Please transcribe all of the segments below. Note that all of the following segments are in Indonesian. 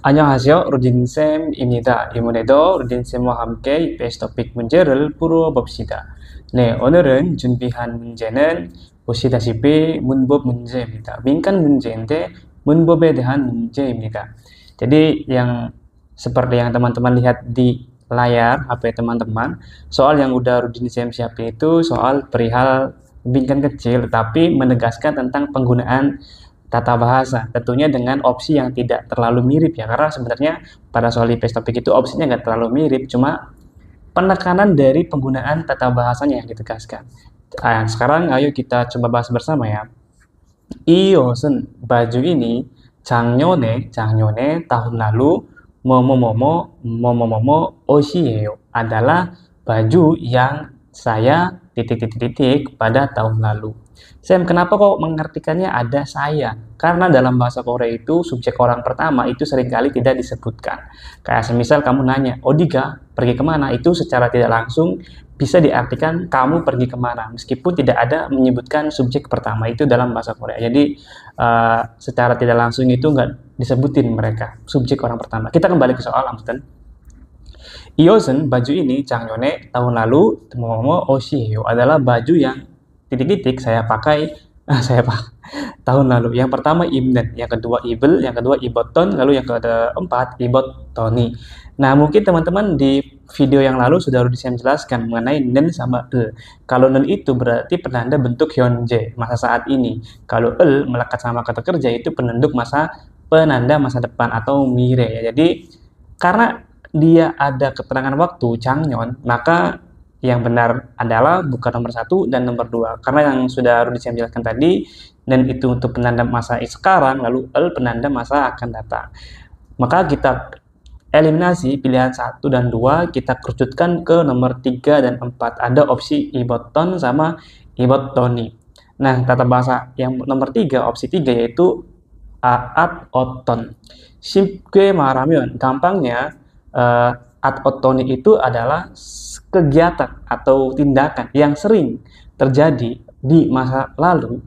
안녕하세요. 루딘쌤입니다. 이번에도 루딘쌤과 함께 이페이스 토픽 문제를 풀어봅시다. 네, 오늘은 준비한 문제는 보시다시피 문법 문제입니다. 민간 문제인데 문법에 대한 문제입니다. Jadi yang seperti yang teman-teman lihat di layar HP teman-teman, soal yang udah Rudin siapin itu soal perihal bimbingan kecil, tapi menegaskan tentang penggunaan tata bahasa, tentunya dengan opsi yang tidak terlalu mirip ya, karena sebenarnya pada soal IPS topik itu opsinya nggak terlalu mirip, cuma penekanan dari penggunaan tata bahasanya yang ditegaskan. Nah, sekarang ayo kita coba bahas bersama ya. 이 옷은 baju ini 작년에 tahun lalu 뭐뭐뭐뭐 옷이에요 adalah baju yang saya titik pada tahun lalu. Sam, kenapa kok mengartikannya ada saya? Karena dalam bahasa Korea itu subjek orang pertama itu seringkali tidak disebutkan. Kayak semisal kamu nanya, Odiga pergi kemana? Itu secara tidak langsung bisa diartikan kamu pergi kemana, meskipun tidak ada menyebutkan subjek pertama itu dalam bahasa Korea. Jadi secara tidak langsung itu nggak disebutin mereka subjek orang pertama. Kita kembali ke soal Amsten. Iosen, baju ini 작년에 tahun lalu 옷이에요 adalah baju yang titik-titik saya pakai tahun lalu. Yang pertama ibnen, yang kedua ibel, yang kedua ibotton, lalu yang keempat ibottoni. Nah, mungkin teman-teman di video yang lalu sudah Rudin jelaskan mengenai nen sama el. Kalau nen itu berarti penanda bentuk hyonje, masa saat ini. Kalau el melekat sama kata kerja itu penanda masa depan atau mire ya. Jadi karena dia ada keterangan waktu Changnyeon, maka yang benar adalah bukan nomor 1 dan nomor 2. Karena yang sudah Rudin jelaskan tadi, dan itu untuk penanda masa sekarang, lalu el penanda masa akan datang. Maka kita eliminasi pilihan 1 dan 2, kita kerucutkan ke nomor 3 dan 4. Ada opsi ibotton sama ibottoni. Nah, tata bahasa yang nomor 3, opsi 3 yaitu at-otton. 쉽게 말하면, gampangnya at-ottoni itu adalah kegiatan atau tindakan yang sering terjadi di masa lalu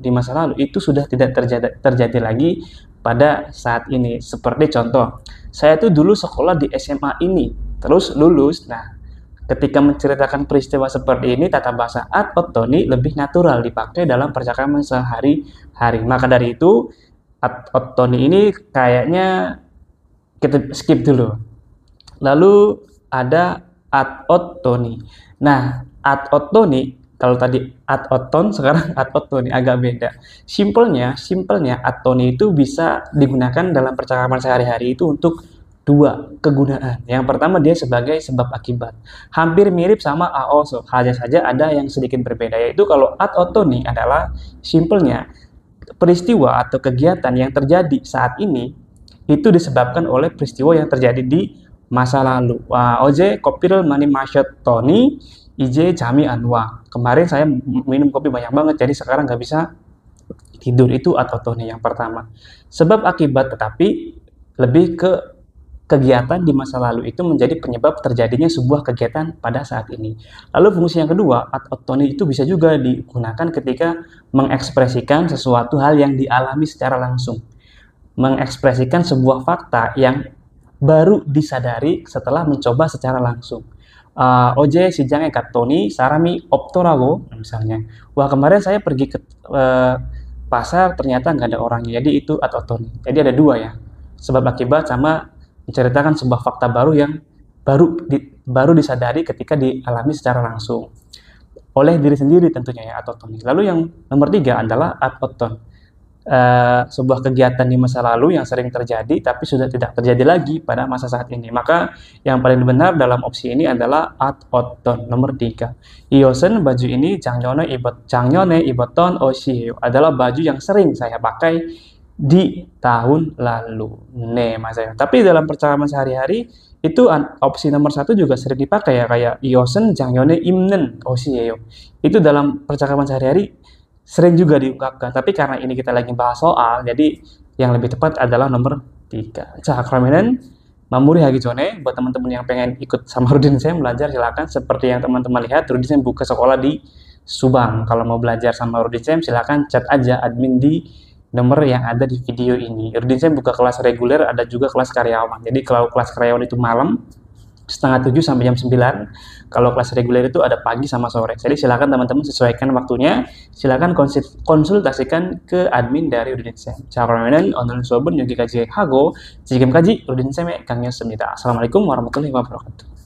itu sudah tidak terjadi lagi pada saat ini. Seperti contoh, saya tuh dulu sekolah di SMA ini, terus lulus. Nah, ketika menceritakan peristiwa seperti ini, tata bahasa at-ottoni lebih natural dipakai dalam percakapan sehari-hari. Maka dari itu, at-ottoni ini kayaknya kita skip dulu. Lalu ada at-ottoni. Nah, at-ottoni, kalau tadi at-otton, sekarang at-ottoni agak beda. Simpelnya at-ottoni itu bisa digunakan dalam percakapan sehari-hari itu untuk 2 kegunaan. Yang pertama, dia sebagai sebab akibat. Hampir mirip sama also, hanya saja ada yang sedikit berbeda, yaitu kalau at-ottoni adalah simpelnya peristiwa atau kegiatan yang terjadi saat ini itu disebabkan oleh peristiwa yang terjadi di masa lalu. 어제 커피를 많이 마셨더니 이제 잠이 안 와. Kemarin saya minum kopi banyak banget, jadi sekarang nggak bisa tidur. Itu at-ottoni yang pertama. Sebab akibat, tetapi lebih ke kegiatan di masa lalu itu menjadi penyebab terjadinya sebuah kegiatan pada saat ini. Lalu fungsi yang kedua, at-ottoni itu bisa juga digunakan ketika mengekspresikan sesuatu hal yang dialami secara langsung. Mengekspresikan sebuah fakta yang baru disadari setelah mencoba secara langsung. 어제 시장에 갔더니 사람이 없더라고, misalnya. Wah, kemarin saya pergi ke pasar, ternyata nggak ada orangnya. Jadi itu at-ottoni. Jadi ada 2 ya, sebab akibat sama menceritakan sebuah fakta baru yang baru disadari ketika dialami secara langsung oleh diri sendiri tentunya ya, at-ottoni. Lalu yang nomor 3 adalah at-otton. Sebuah kegiatan di masa lalu yang sering terjadi tapi sudah tidak terjadi lagi pada masa saat ini. Maka yang paling benar dalam opsi ini adalah at-otton, nomor 3. Iosen, baju ini 작년에 입었던 옷이에요 adalah baju yang sering saya pakai di tahun lalu. Nih, Mas Ayu. Tapi dalam percakapan sehari-hari itu opsi nomor 1 juga sering dipakai ya, kayak iosen 작년에 입는 옷이에요. Itu dalam percakapan sehari-hari sering juga diungkapkan, tapi karena ini kita lagi bahas soal, jadi yang lebih tepat adalah nomor 3. 자, 그러면은 마무리하기 전에 buat teman-teman yang pengen ikut sama Rudin saya belajar, silakan. Seperti yang teman-teman lihat, Rudin saya buka sekolah di Subang. Kalau mau belajar sama Rudin saya, silakan chat aja admin di nomor yang ada di video ini. Udinsen buka kelas reguler, ada juga kelas karyawan. Jadi kalau kelas karyawan itu malam, setengah 7 sampai jam 9. Kalau kelas reguler itu ada pagi sama sore. Jadi silakan teman-teman sesuaikan waktunya. Silakan konsultasikan ke admin dari Udinsen. 자, 그러면은 오늘 수업은 여기까지 하고 지금까지 우리는 쌤의 강의였습니다. Assalamualaikum warahmatullahi wabarakatuh.